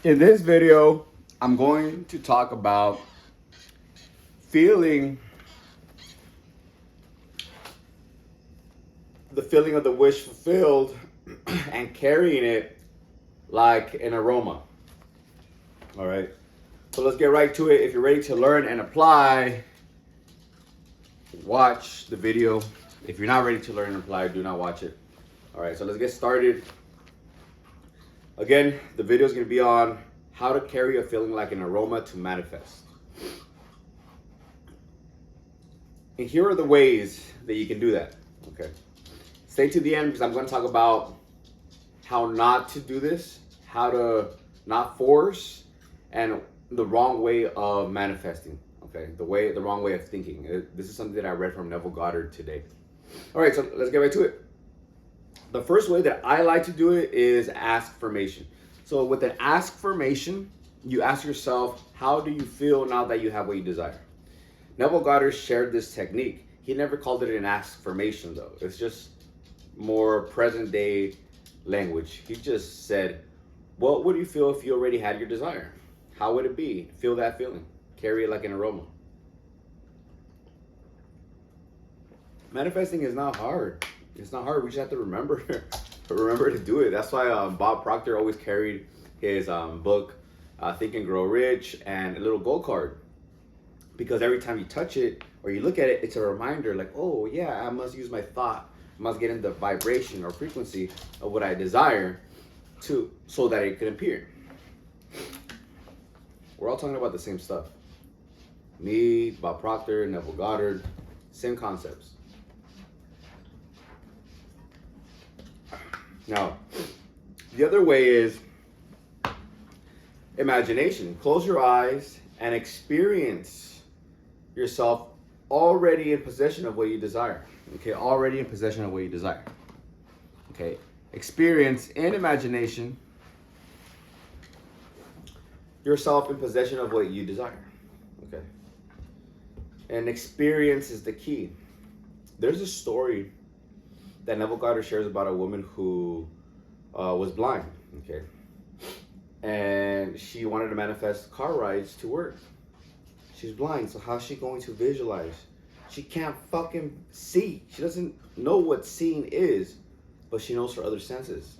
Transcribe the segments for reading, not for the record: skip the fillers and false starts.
In this video, I'm going to talk about feeling the feeling of the wish fulfilled and carrying it like an aroma. All right. So let's get right to it. If you're ready to learn and apply, watch the video. If you're not ready to learn and apply, do not watch it. All right. So let's get started. Again, the video is going to be on how to carry a feeling like an aroma to manifest. And here are the ways that you can do that. Okay. Stay to the end because I'm going to talk about how not to do this, how to not force, and the wrong way of manifesting. Okay, the wrong way of thinking. This is something that I read from Neville Goddard today. All right, so let's get right to it. The first way that I like to do it is ask formation. So with an ask formation, you ask yourself, how do you feel now that you have what you desire? Neville Goddard shared this technique. He never called it an ask formation though. It's just more present day language. He just said, what would you feel if you already had your desire? How would it be? Feel that feeling. Carry it like an aroma. Manifesting is not hard. It's not hard. We just have to remember to do it. That's why Bob Proctor always carried his book, Think and Grow Rich, and a little gold card. Because every time you touch it or you look at it, it's a reminder like, oh yeah, I must use my thought. I must get in the vibration or frequency of what I desire so that it can appear. We're all talking about the same stuff. Me, Bob Proctor, Neville Goddard, same concepts. Now, the other way is imagination. Close your eyes and experience yourself already in possession of what you desire. Okay, already in possession of what you desire. Okay, experience in imagination yourself in possession of what you desire. Okay, and experience is the key. There's a story that Neville Goddard shares about a woman who was blind. Okay, and she wanted to manifest car rides to work. She's blind, so how's she going to visualize? She can't fucking see. She doesn't know what seeing is, but she knows her other senses.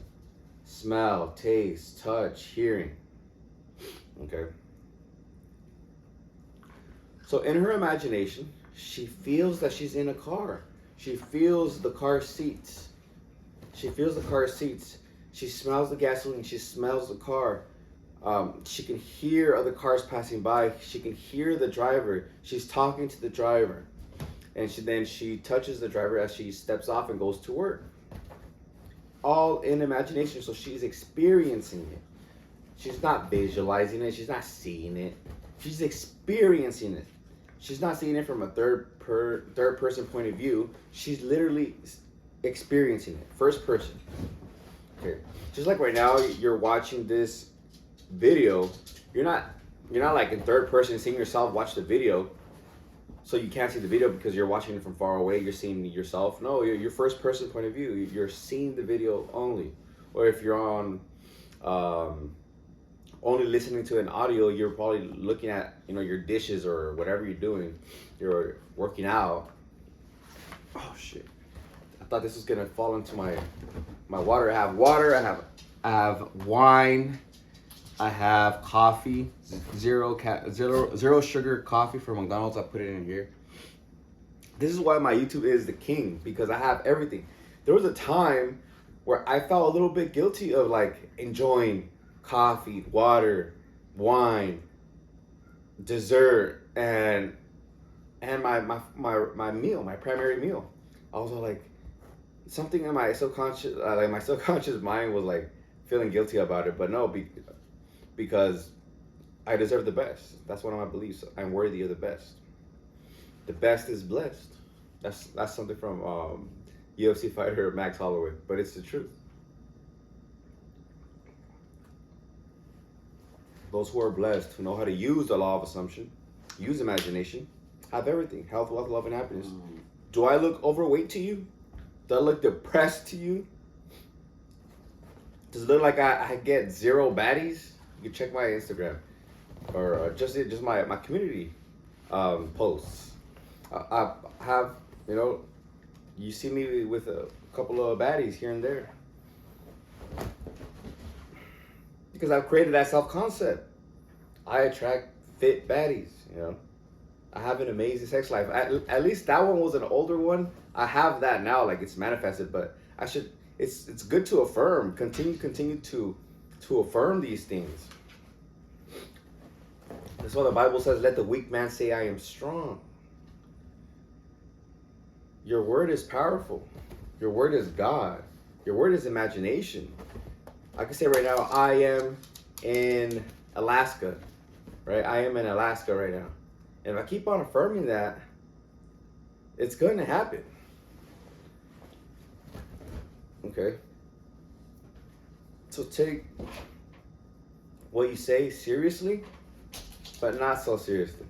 Smell, taste, touch, hearing. Okay. So in her imagination, she feels that she's in a car. She feels the car seats. She feels the car seats. She smells the gasoline. She smells the car. She can hear other cars passing by. She can hear the driver. She's talking to the driver. And she touches the driver as she steps off and goes to work. All in imagination. So she's experiencing it. She's not visualizing it. She's not seeing it. She's experiencing it. She's not seeing it from a third person point of view. She's literally experiencing it. First person. Okay. Just like right now, you're watching this video. You're not like in third person seeing yourself watch the video. So you can't see the video because you're watching it from far away. You're seeing yourself. No, your first person point of view. You're seeing the video only. Or if you're on only listening to an audio, you're probably looking at your dishes or whatever you're doing. You're working out. Oh shit! I thought this was gonna fall into my water. I have water. I have wine. I have coffee. Zero sugar coffee from McDonald's. I put it in here. This is why my YouTube is the king, because I have everything. There was a time where I felt a little bit guilty of like enjoying coffee, water, wine, dessert, and my meal, my primary meal. I was like, something in my subconscious, my subconscious mind was like feeling guilty about it. But no, because I deserve the best. That's one of my beliefs. I'm worthy of the best. The best is blessed. That's something from UFC fighter Max Holloway, but it's the truth. Those who are blessed, who know how to use the law of assumption, use imagination, have everything: health, wealth, love, and happiness. Do I look overweight to you? Do I look depressed to you? Does it look like I get zero baddies? You check my Instagram or just my community posts. I have, you know, you see me with a couple of baddies here and there because I've created that self concept. I attract fit baddies, you know. I have an amazing sex life. At least that one was an older one. I have that now, like it's manifested. But I should. It's good to affirm. Continue to affirm these things. That's why the Bible says, "Let the weak man say, I am strong." Your word is powerful. Your word is God. Your word is imagination. I can say right now, I am in Alaska, right? I am in Alaska right now. And if I keep on affirming that, it's going to happen. Okay? So take what you say seriously, but not so seriously.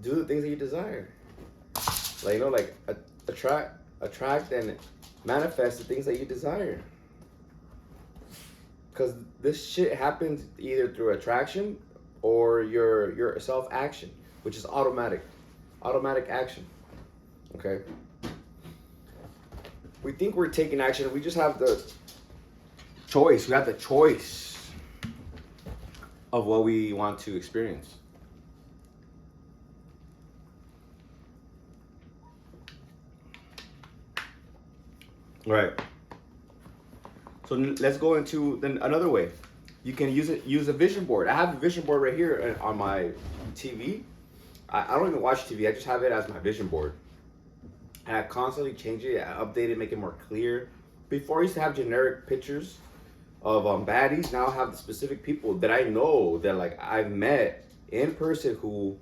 Do the things that you desire. Like, you know, like attract and manifest the things that you desire. Because this shit happens either through attraction or your self-action, which is automatic action. Okay? We think we're taking action. We just have the choice. We have the choice of what we want to experience. All right. So let's go into then another way. You can use a vision board. I have a vision board right here on my TV. I don't even watch TV. I just have it as my vision board. And I constantly change it. I update it, make it more clear. Before I used to have generic pictures of baddies. Now I have the specific people that I know that like I've met in person who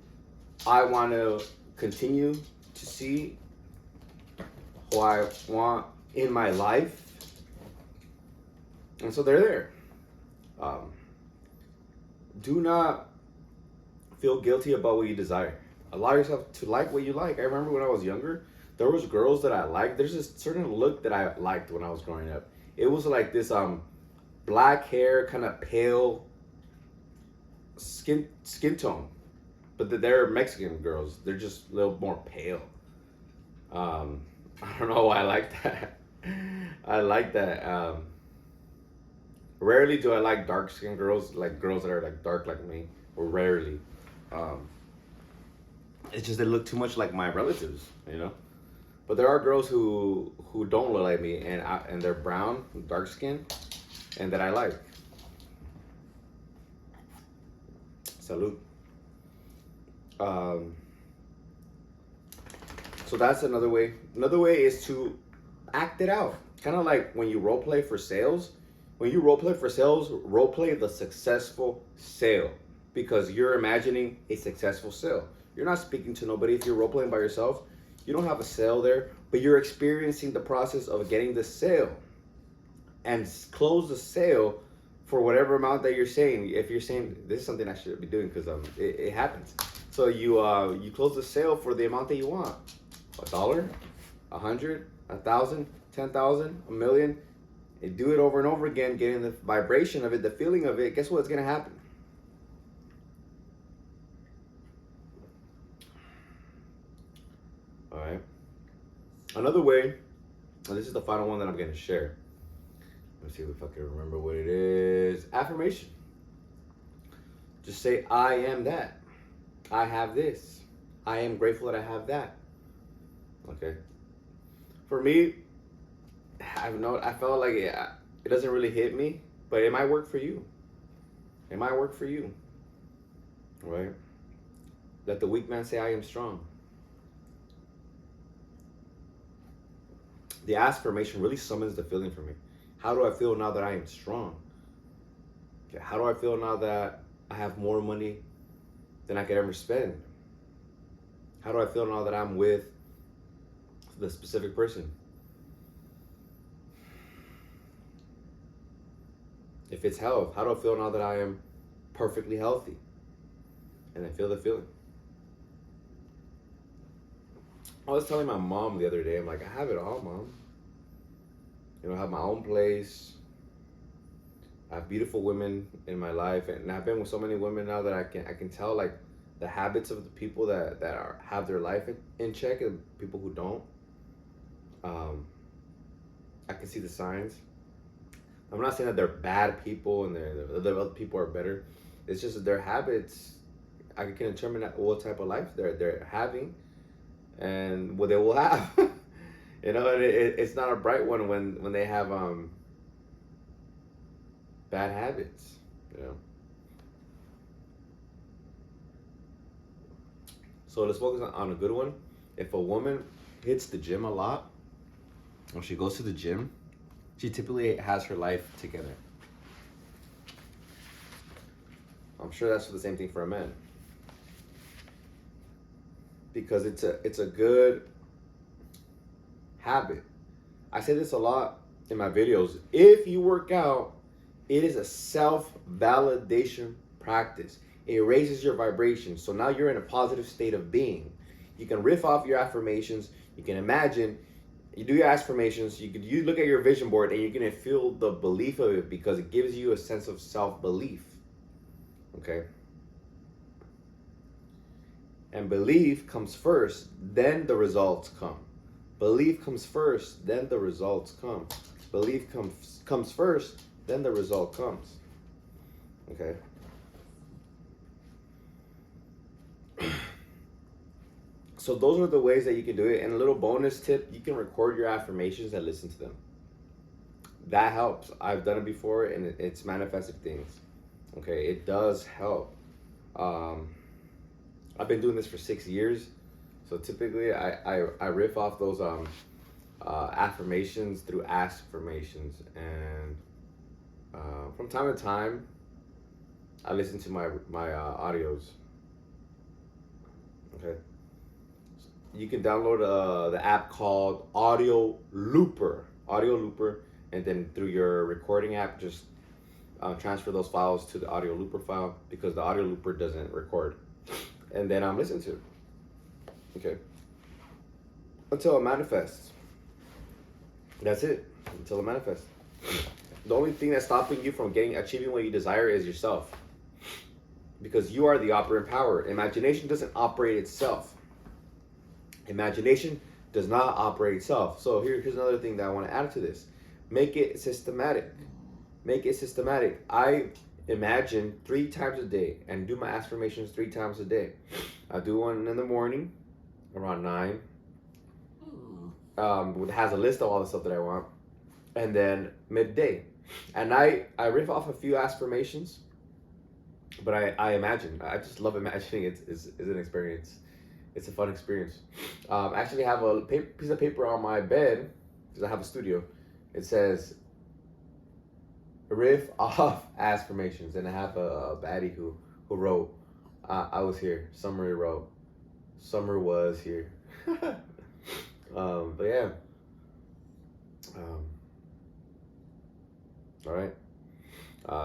I want to continue to see, who I want in my life. And so they're there. Do not feel guilty about what you desire. Allow yourself to like what you like. I remember when I was younger, there was girls that I liked. There's this certain look that I liked when I was growing up. It was like this black hair, kind of pale skin tone. But they're Mexican girls. They're just a little more pale. I don't know why I like that. I like that. Rarely do I like dark skinned girls, like girls that are like dark like me, or rarely. It's just they look too much like my relatives, you know. But there are girls who don't look like me, and they're brown, dark skin, and that I like. Salud. So that's another way. Another way is to act it out. Kind of like when you role play for sales. When you role play for sales, role play the successful sale, because you're imagining a successful sale. You're not speaking to nobody. If you're role playing by yourself, you don't have a sale there, but you're experiencing the process of getting the sale, and close the sale for whatever amount that you're saying. If you're saying this is something I should be doing because it happens. So you close the sale for the amount that you want. $1, 100, 1,000, 10,000, a million. And do it over and over again, getting the vibration of it, the feeling of it. Guess what's gonna happen? All right. Another way, and this is the final one that I'm gonna share. Let's see if I can remember what it is. Affirmation. Just say, I am that. I have this. I am grateful that I have that. Okay. For me, I felt like it doesn't really hit me, but it might work for you. It might work for you. All right. Let the weak man say, I am strong. The affirmation really summons the feeling for me. How do I feel now that I am strong? Okay, how do I feel now that I have more money than I could ever spend? How do I feel now that I'm with the specific person? If it's health, how do I feel now that I am perfectly healthy? And I feel the feeling. I was telling my mom the other day, I'm like, I have it all, Mom. You know, I have my own place. I have beautiful women in my life, and I've been with so many women now that I can tell like the habits of the people that have their life in check and people who don't. Um, I can see the signs. I'm not saying that they're bad people and the other people are better. It's just that their habits. I can determine what type of life they're having and what they will have. And it's not a bright one when they have bad habits. You know. So let's focus on a good one. If a woman hits the gym a lot, or she goes to the gym, she typically has her life together. I'm sure that's the same thing for a man. Because it's a good habit. I say this a lot in my videos. If you work out, it is a self-validation practice. It raises your vibration. So now you're in a positive state of being. You can riff off your affirmations. You can imagine. You do your affirmations. You look at your vision board and you're gonna feel the belief of it because it gives you a sense of self-belief. Okay. And belief comes first, then the results come. Belief comes first, then the results come. Belief comes first, then the result comes. Okay. So those are the ways that you can do it. And a little bonus tip, you can record your affirmations and listen to them. That helps. I've done it before and it's manifested things. Okay, it does help. I've been doing this for 6 years. So typically I riff off those affirmations through affirmations. And from time to time, I listen to my audios. Okay. You can download the app called Audio Looper, and then through your recording app, just transfer those files to the Audio Looper file because the Audio Looper doesn't record. And then listen to it. Okay. Until it manifests. That's it. Until it manifests. The only thing that's stopping you from achieving what you desire is yourself. Because you are the operant power. Imagination doesn't operate itself. Imagination does not operate itself. So here's another thing that I want to add to this. Make it systematic. Make it systematic. I imagine 3 times a day and do my affirmations 3 times a day. I do one in the morning around 9. It has a list of all the stuff that I want. And then midday. At night, I riff off a few affirmations. But I imagine. I just love imagining. It's an experience. It's a fun experience. I actually have a piece of paper on my bed because I have a studio. It says riff off affirmations, and I have a baddie who wrote, I was here. Summer wrote, summer was here. But yeah. All right.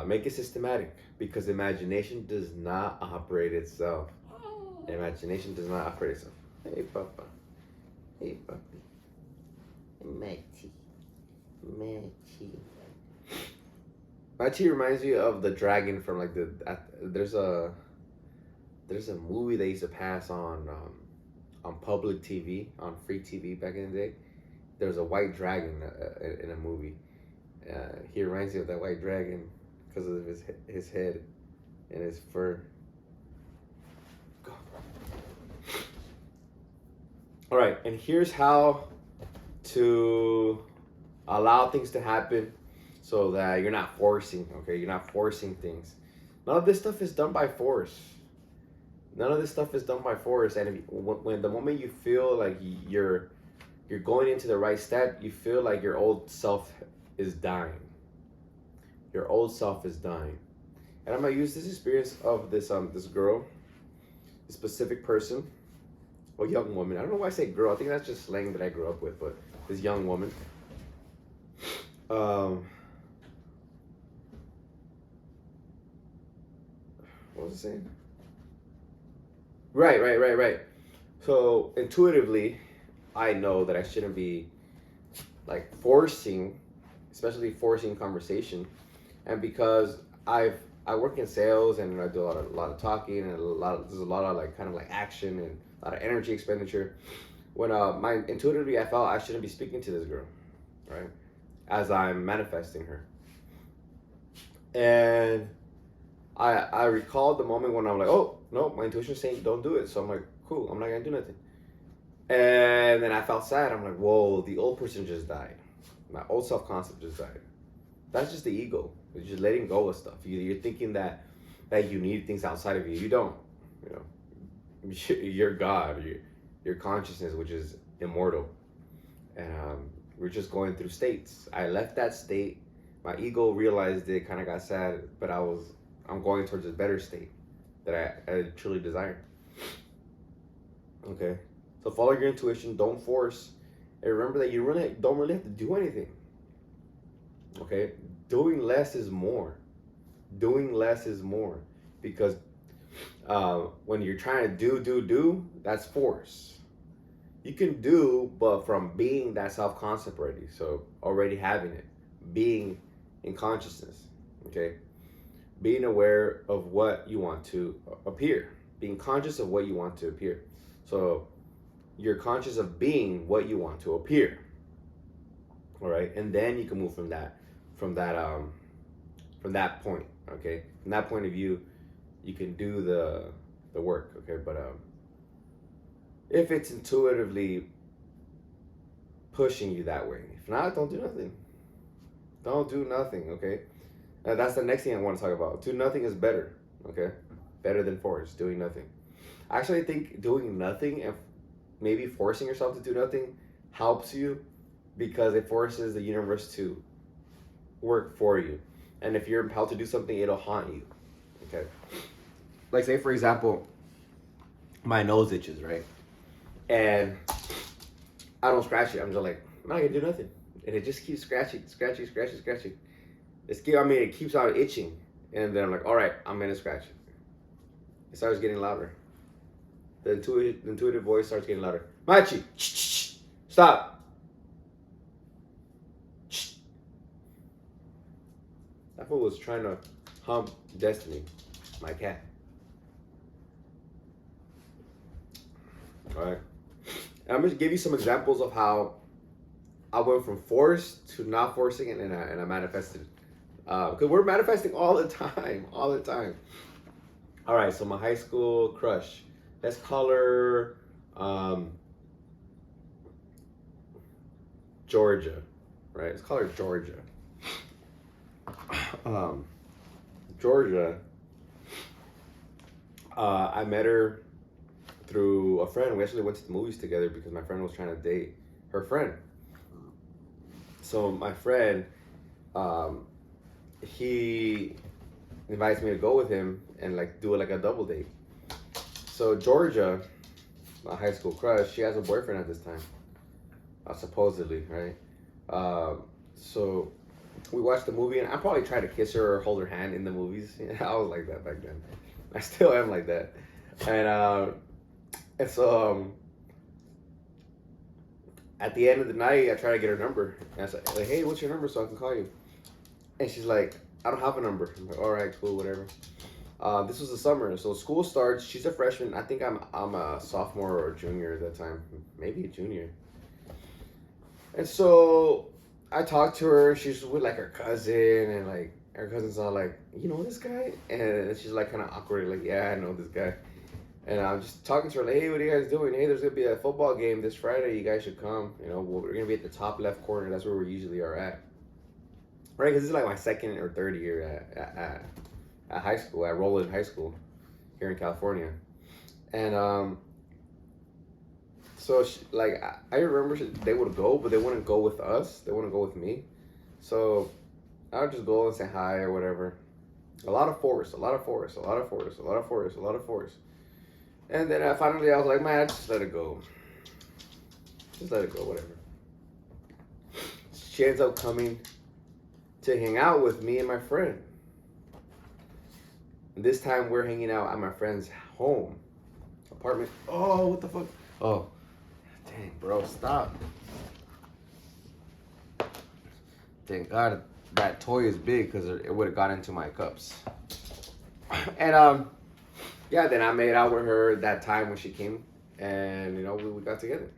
Make it systematic because imagination does not operate itself. Imagination does not operate itself. Hey, Papa. Hey, Papi. Matty. Matty reminds me of the dragon from like there's a movie they used to pass on public TV, on free TV back in the day. There's a white dragon in a movie. He reminds me of that white dragon because of his head and his fur. All right, and here's how to allow things to happen so that you're not forcing, okay? You're not forcing things. None of this stuff is done by force. None of this stuff is done by force. And when the moment you feel like you're going into the right step, you feel like your old self is dying. Your old self is dying. And I'm gonna use this experience of this girl, this specific person. Or young woman. I don't know why I say girl. I think that's just slang that I grew up with. But this young woman. What was I saying? Right. So intuitively, I know that I shouldn't be like forcing, especially forcing conversation. And because I work in sales and I do a lot of talking and there's a lot of like kind of like action and a lot of energy expenditure. When my intuitively I felt I shouldn't be speaking to this girl, right? As I'm manifesting her. And I recalled the moment when I'm like, oh no, my intuition's saying don't do it. So I'm like, cool, I'm not gonna do nothing. And then I felt sad. I'm like, whoa, the old person just died. My old self-concept just died. That's just the ego. It's just letting go of stuff. You're thinking that you need things outside of you. You don't. You know, you're God. Your consciousness, which is immortal. And we're just going through states. I left that state. My ego realized it, kind of got sad, but I'm going towards a better state that I truly desire. Okay, so follow your intuition. Don't force. And remember that you really don't really have to do anything. Okay, doing less is more. Doing less is more, because when you're trying to do, that's force. You can do, but from being that self-concept already, so already having it, being in consciousness, okay? Being aware of what you want to appear, being conscious of what you want to appear. So you're conscious of being what you want to appear, all right? And then you can move from that point, okay? From that point of view, you can do the work, okay? But if it's intuitively pushing you that way, if not, don't do nothing. Don't do nothing, okay? That's the next thing I want to talk about. Do nothing is better, okay? Better than force, doing nothing. I actually think doing nothing and maybe forcing yourself to do nothing helps you, because it forces the universe to work for you. And if you're impelled to do something, it'll haunt you, okay? Like, say, for example, my nose itches, right? And I don't scratch it. I'm just like, I'm not gonna do nothing. And it just keeps scratching. It keeps on itching. And then I'm like, all right, I'm gonna scratch it. It starts getting louder. The intuitive voice starts getting louder. Machi, stop. That fool was trying to hump Destiny, my cat. All right. And I'm going to give you some examples of how I went from force to not forcing it, and I manifested. Because we're manifesting all the time. All right, so my high school crush. Let's call her Georgia, right? Let's call her Georgia. Georgia, I met her through a friend. We actually went to the movies together because my friend was trying to date her friend. So my friend, he invites me to go with him and like do like a double date. So Georgia, my high school crush, she has a boyfriend at this time, supposedly, right? So we watched the movie, and I probably tried to kiss her or hold her hand in the movies. I was like that back then. I still am like that. And so at the end of the night, I try to get her number. And I said, like, hey, what's your number so I can call you? And she's like, I don't have a number. I'm like, all right, cool, whatever. This was the summer, so school starts. She's a freshman. I think I'm a sophomore or junior at that time, maybe a junior. And so I talked to her. She's with like her cousin, and like her cousin's all like, you know this guy? And she's like kind of awkward, like, yeah, I know this guy. And I'm just talking to her, like, hey, what are you guys doing? Hey, there's gonna be a football game this Friday. You guys should come. You know, we're gonna be at the top left corner. That's where we usually are at. Right? Because this is like my second or third year at high school. I rolled in high school here in California. And so I remember they would go, but they wouldn't go with us. They wouldn't go with me. So I would just go and say hi or whatever. A lot of force. And then finally I was like, man, just let it go. Whatever. She ends up coming to hang out with me and my friend. And this time we're hanging out at my friend's home. Apartment. Oh, what the fuck? Oh, dang, bro, stop. Thank God that toy is big because it would have got into my cups. And yeah, then I made out with her that time when she came, and we got together.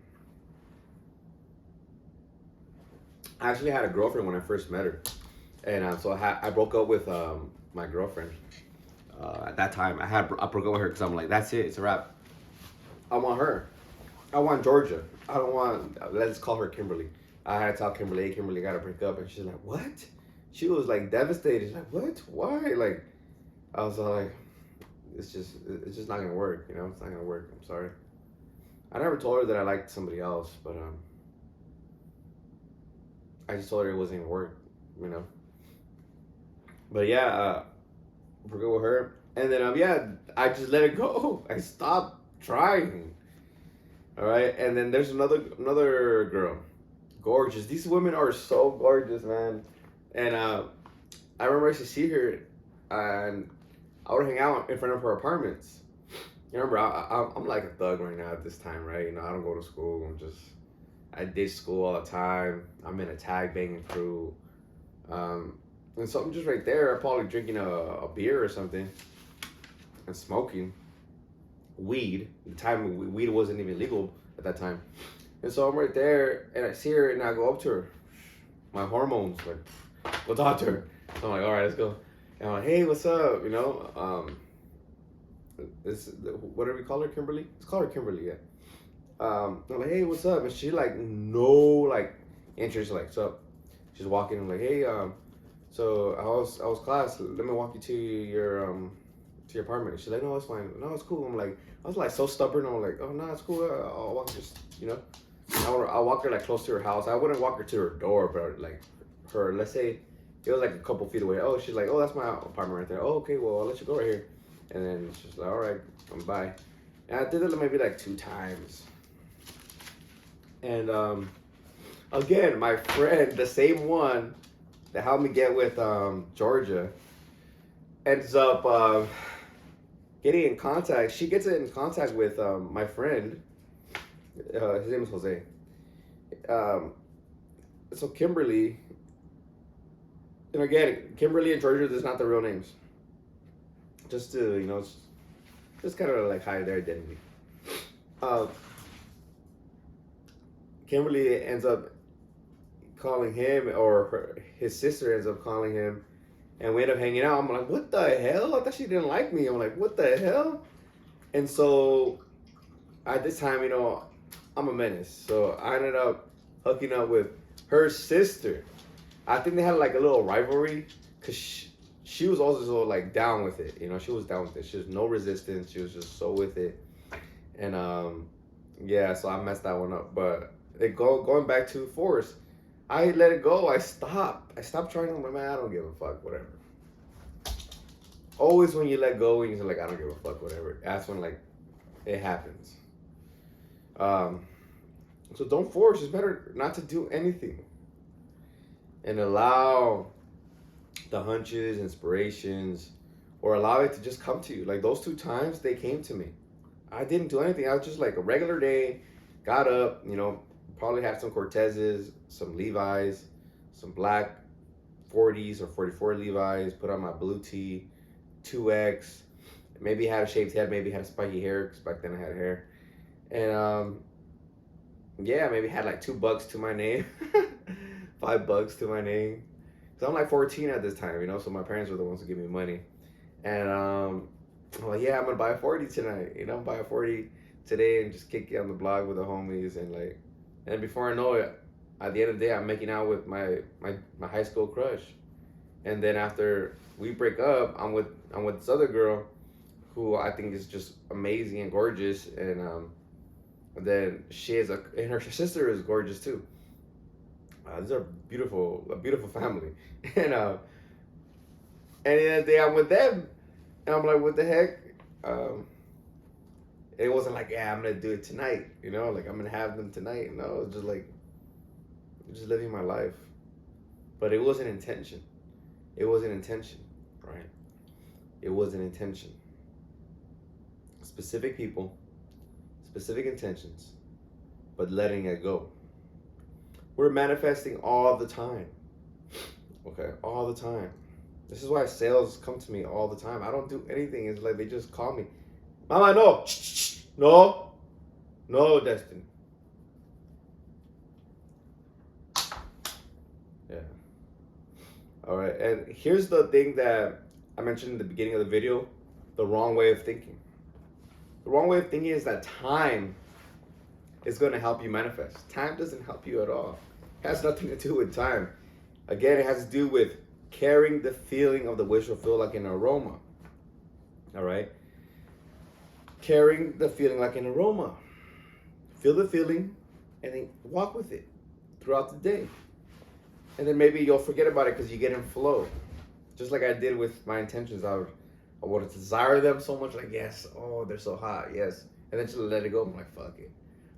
I actually had a girlfriend when I first met her, and so I broke up with my girlfriend. At that time, I broke up with her because I'm like, that's it, it's a wrap. I want her. I want Georgia. I don't want. Let's call her Kimberly. I had to tell Kimberly, hey, Kimberly, gotta break up, and she's like, what? She was like devastated. She's like, what? Why? Like, I was like, it's just not gonna work. It's not gonna work. I'm sorry. I never told her that I liked somebody else, but I just told her it wasn't gonna work. But yeah, broke up with her, and then yeah, I just let it go. I stopped trying. All right, and then there's another girl, gorgeous. These women are so gorgeous, man. And I remember I used to see her, and I would hang out in front of her apartments. Remember, I'm like a thug right now at this time, right? I don't go to school. I ditch school all the time. I'm in a tag banging crew, and so I'm just right there. I'm probably drinking a beer or something, and smoking weed. At the time, weed wasn't even legal at that time. And so I'm right there, and I see her, and I go up to her. My hormones, like, go talk to her. So I'm like, all right, let's go. And I'm like, hey, what's up? What do we call her, Kimberly? Let's call her Kimberly, yeah. I'm like, hey, what's up? And she like, no, like, interest, like, what's up? She's walking, I'm like, hey, so I was class. Let me walk you to your apartment. She's like, no, it's fine. No, it's cool. I'm like, I was like so stubborn. I'm like, oh no, it's cool. I'll walk just, I'll walk her like close to her house. I wouldn't walk her to her door, but like her, let's say it was like a couple feet away. Oh, she's like, oh, that's my apartment right there. Oh, okay, well, I'll let you go right here. And then she's like, all right, bye. And I did it maybe like 2 times. And again, my friend, the same one that helped me get with Georgia, ends up getting in contact. She gets in contact with my friend. His name is Jose. So Kimberly, and again, Kimberly and Georgia, that's not the real names. Just to, just kind of like hide their identity. Kimberly ends up calling him, or his sister ends up calling him, and we end up hanging out. I'm like, what the hell? I thought she didn't like me. I'm like, what the hell? And so at this time, I'm a menace. So I ended up hooking up with her sister. I think they had like a little rivalry because she was also so like down with it. She was down with it. She was no resistance. She was just so with it. And yeah, so I messed that one up. But going back to Force, I let it go. I stopped trying to, man, I don't give a fuck, whatever. Always when you let go and you're like, I don't give a fuck, whatever, that's when like it happens. So don't force. It's better not to do anything and allow the hunches, inspirations, or allow it to just come to you. Like those 2 times they came to me. I didn't do anything. I was just like a regular day, got up, probably had some Cortezes, some Levi's, some black 40s or 44 Levi's, put on my blue tee, 2X, maybe had a shaved head, maybe had a spiky hair, because back then I had hair. And yeah, maybe had like $2 to my name, $5 to my name. So I'm like 14 at this time, so my parents were the ones who give me money. And I'm like, yeah, I'm gonna buy a 40 tonight, buy a 40 today and just kick it on the block with the homies. And before I know it, at the end of the day, I'm making out with my high school crush. And then after we break up, I'm with this other girl who I think is just amazing and gorgeous. And then and her sister is gorgeous too. These are a beautiful family. And at the end of the day, I'm with them, and I'm like, what the heck? It wasn't like, yeah, I'm gonna do it tonight, like I'm gonna have them tonight. No, it was just like, just living my life. But it was an intention. It was an intention, right? It was an intention. Specific people, specific intentions, but letting it go. We're manifesting all the time. Okay, all the time. This is why sales come to me all the time. I don't do anything. It's like they just call me. Mama, no. No. No, Destiny. Yeah. All right. And here's the thing that I mentioned in the beginning of the video, the wrong way of thinking. The wrong way of thinking is that time is going to help you manifest. Time doesn't help you at all. It has nothing to do with time. Again, it has to do with carrying the feeling of the wish fulfilled like an aroma. All right? Carrying the feeling like an aroma. Feel the feeling and then walk with it throughout the day. And then maybe you'll forget about it because you get in flow. Just like I did with my intentions. I would desire them so much, like, yes, oh, they're so hot, yes. And then just let it go. I'm like, fuck it.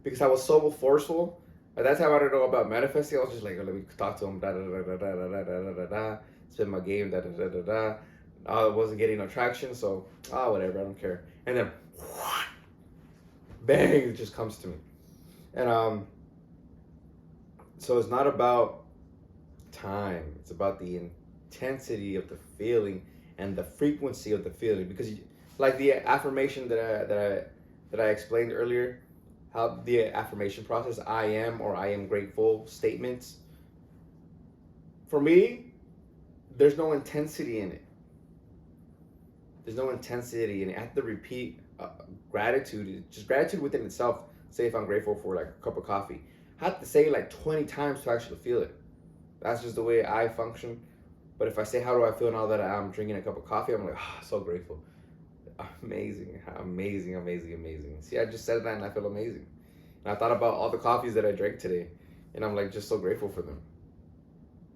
Because I was so forceful. At that time, I didn't know about manifesting. I was just like, oh, let me talk to him, da da da da da da da da da da. Spin my game, da da da da da. I wasn't getting no traction, so, whatever, I don't care. And then, bang, it just comes to me. And so it's not about time. It's about the intensity of the feeling and the frequency of the feeling. Because, like the affirmation that I explained earlier, how the affirmation process, I am or I am grateful statements. For me, there's no intensity in it. There's no intensity in it. I have to repeat gratitude, just gratitude within itself. Say if I'm grateful for like a cup of coffee, I have to say it like 20 times to actually feel it. That's just the way I function. But if I say, how do I feel now that I'm drinking a cup of coffee? I'm like, so grateful. Amazing, amazing, amazing, amazing. See, I just said that and I feel amazing. And I thought about all the coffees that I drank today. And I'm like, just so grateful for them.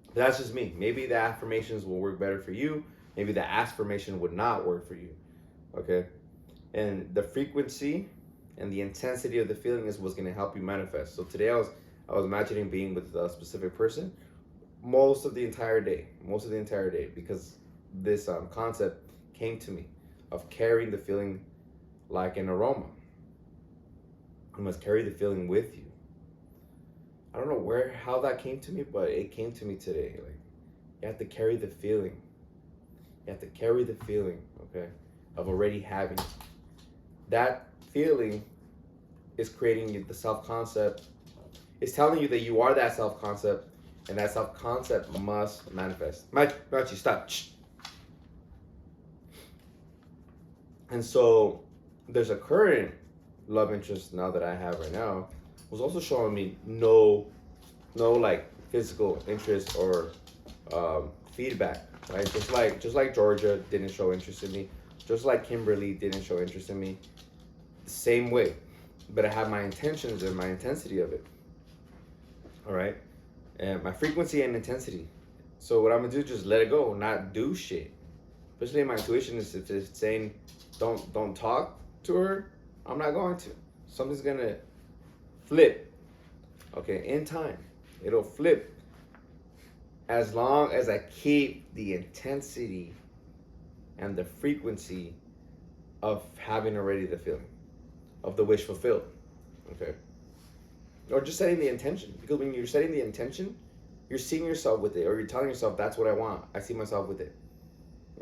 But that's just me. Maybe the affirmations will work better for you. Maybe the affirmation would not work for you. Okay? And the frequency and the intensity of the feeling is what's going to help you manifest. So today I was imagining being with a specific person most of the entire day, because this concept came to me of carrying the feeling like an aroma. You must carry the feeling with you. I don't know how that came to me, but it came to me today. Like, you have to carry the feeling. You have to carry the feeling, okay, of already having it. That feeling is creating you the self-concept. It's telling you that you are that self-concept, and that self-concept must manifest. Machi, stop. Shh. And so there's a current love interest now that I have right now was also showing me no like physical interest or feedback, right? Just like Georgia didn't show interest in me, just like Kimberly didn't show interest in me, the same way. But I have my intentions and my intensity of it. All right, and my frequency and intensity. So what I'm gonna do is just let it go, not do shit. Especially my intuition is if it's saying don't talk to her, I'm not going to. Something's gonna flip. Okay, in time, it'll flip as long as I keep the intensity and the frequency of having already the feeling of the wish fulfilled. Okay, or just setting the intention, because when you're setting the intention, you're seeing yourself with it, or you're telling yourself that's what I want. I see myself with it.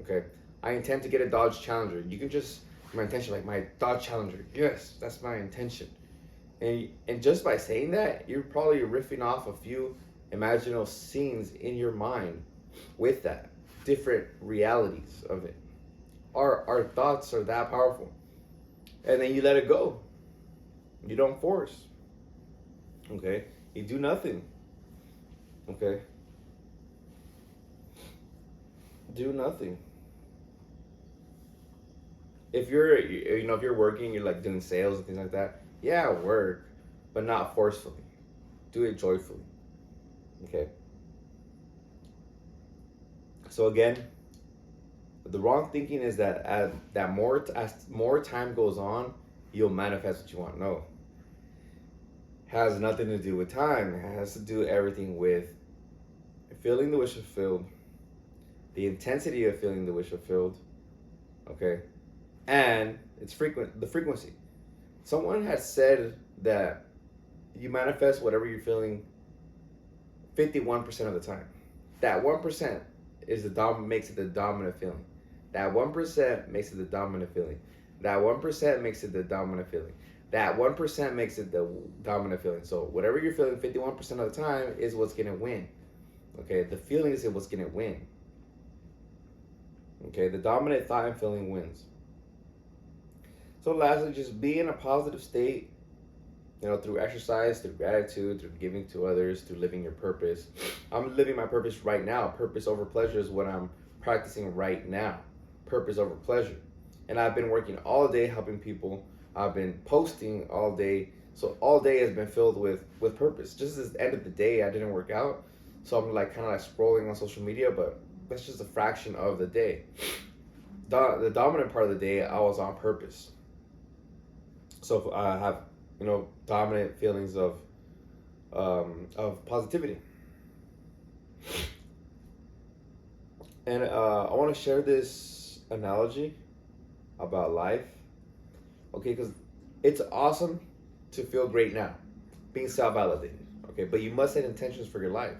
Okay, I intend to get a Dodge Challenger. You can just my intention, like my Dodge Challenger. Yes, that's my intention. And just by saying that, you're probably riffing off a few imaginal scenes in your mind with that, different realities of it. Our thoughts are that powerful. And then you let it go. You don't force. Okay? You do nothing. Okay? Do nothing. If you're working, you're like doing sales and things like that, yeah, work, but not forcefully. Do it joyfully. Okay? So again, the wrong thinking is that as more time goes on, you'll manifest what you want. No. It has nothing to do with time. It has to do everything with feeling the wish fulfilled, the intensity of feeling the wish fulfilled, okay? And it's the frequency. Someone has said that you manifest whatever you're feeling 51% of the time. That 1% is makes it the dominant feeling. That 1% makes it the dominant feeling. That 1% makes it the dominant feeling. That 1% makes it the dominant feeling. So whatever you're feeling 51% of the time is what's gonna win. Okay, the feeling is what's gonna win. Okay, the dominant thought and feeling wins. So lastly, just be in a positive state, through exercise, through gratitude, through giving to others, through living your purpose. I'm living my purpose right now. Purpose over pleasure is what I'm practicing right now. Purpose over pleasure. And I've been working all day helping people. I've been posting all day. So all day has been filled with purpose. Just at the end of the day, I didn't work out. So I'm kind of scrolling on social media, but that's just a fraction of the day. The dominant part of the day, I was on purpose. So I have, dominant feelings of positivity. And I want to share this analogy about life. Okay, because it's awesome to feel great now, being self-validated. Okay, but you must set intentions for your life.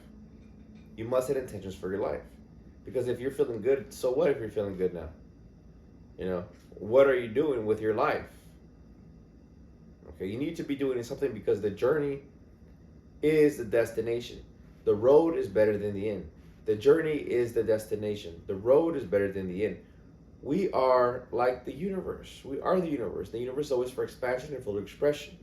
You must set intentions for your life. Because if you're feeling good, so what if you're feeling good now? What are you doing with your life? Okay, you need to be doing something, because the journey is the destination. The road is better than the end. The journey is the destination. The road is better than the end. We are like the universe. We are the universe. The universe is always for expansion and full expression.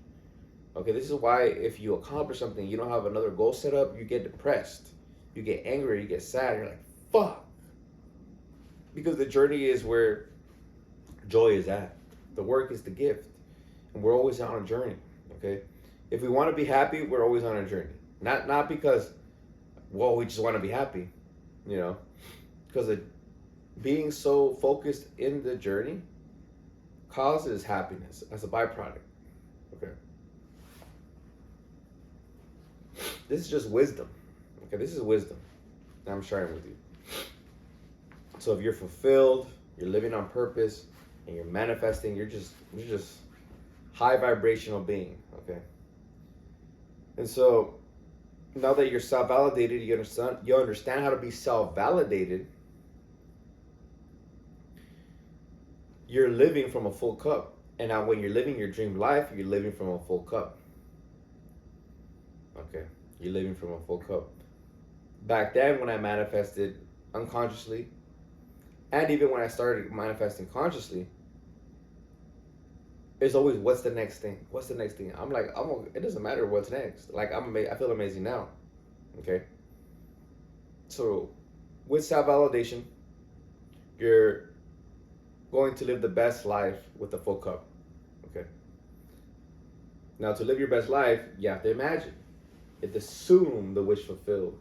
Okay, this is why if you accomplish something, you don't have another goal set up, you get depressed. You get angry, you get sad, you're like, fuck. Because the journey is where joy is at. The work is the gift. And we're always on a journey, okay? If we want to be happy, we're always on a journey. Not because, we just want to be happy, because being so focused in the journey causes happiness as a byproduct, okay? This is just wisdom, okay? This is wisdom that I'm sharing with you. So if you're fulfilled, you're living on purpose, and you're manifesting, you're just high vibrational being, okay? And so now that you're self-validated, you understand how to be self-validated. You're living from a full cup. And now when you're living your dream life, you're living from a full cup. Okay, you're living from a full cup. Back then when I manifested unconsciously, and even when I started manifesting consciously, it's always, what's the next thing? What's the next thing? I'm like, it doesn't matter what's next. Like, I feel amazing now. Okay? So, with self-validation, you're going to live the best life with a full cup. Okay? Now, to live your best life, you have to imagine. You have to assume the wish fulfilled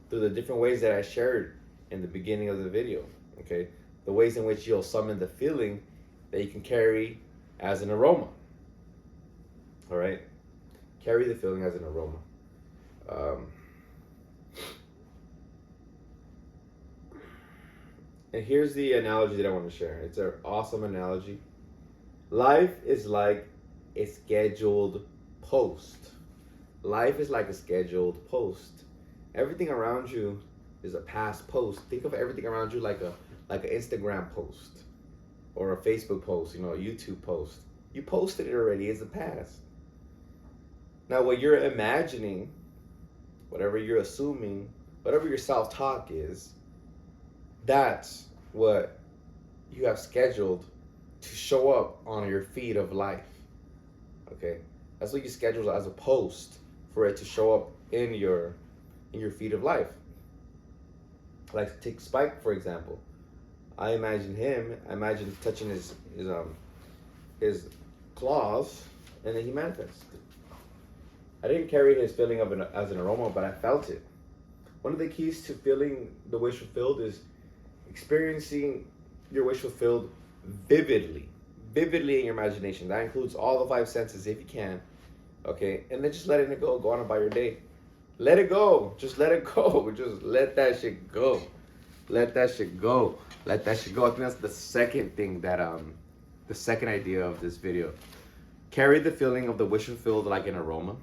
through the different ways that I shared in the beginning of the video. Okay? The ways in which you'll summon the feeling that you can carry as an aroma. All right? Carry the feeling as an aroma. And here's the analogy that I want to share. It's an awesome analogy. Life is like a scheduled post. Life is like a scheduled post. Everything around you is a past post. Think of everything around you like an Instagram post or a Facebook post, a YouTube post. You posted it already. It's the past. Now, what you're imagining, whatever you're assuming, whatever your self-talk is, that's what you have scheduled to show up on your feed of life. Okay? That's what you schedule as a post for it to show up in your feed of life. Like, take Spike, for example. I imagine touching his claws, and then he manifests. I didn't carry his feeling as an aroma, but I felt it. One of the keys to feeling the wish fulfilled is experiencing your wish fulfilled vividly in your imagination. That includes all the 5 senses if you can, okay? And then just letting it go on about your day. Let it go. Just let it go. Just let that shit go. Let that shit go. Let that shit go. I think that's the second thing that, the second idea of this video. Carry the feeling of the wish fulfilled like an aroma.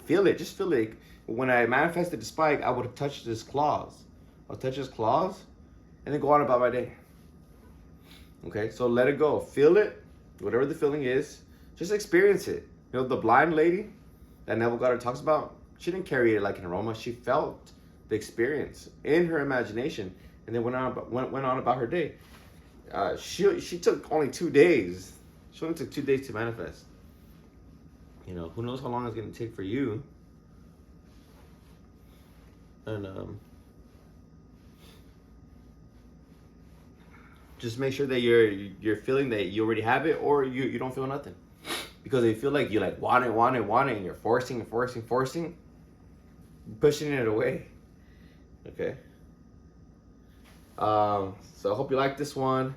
Feel it. Just feel it. When I manifested the Spike, I would have touched his claws. I'll touch his claws, and then go on about my day. Okay, so let it go. Feel it, whatever the feeling is. Just experience it. You know, the blind lady that Neville Goddard talks about, she didn't carry it like an aroma. She felt the experience in her imagination, and then went on about her day. She took only 2 days. She only took 2 days to manifest. You know, who knows how long it's gonna take for you. And just make sure that you're feeling that you already have it, or you don't feel nothing. Because if you feel like you like want it, and you're forcing, pushing it away. Okay. So I hope you like this one.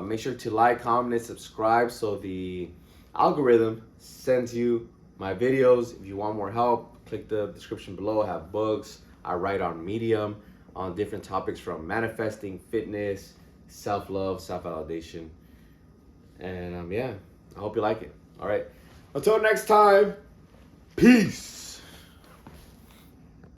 Make sure to like, comment, and subscribe so the algorithm sends you my videos. If you want more help, click the description below. I have books. I write on Medium on different topics from manifesting, fitness, self-love, self-validation. And yeah, I hope you like it. All right. Until next time, peace.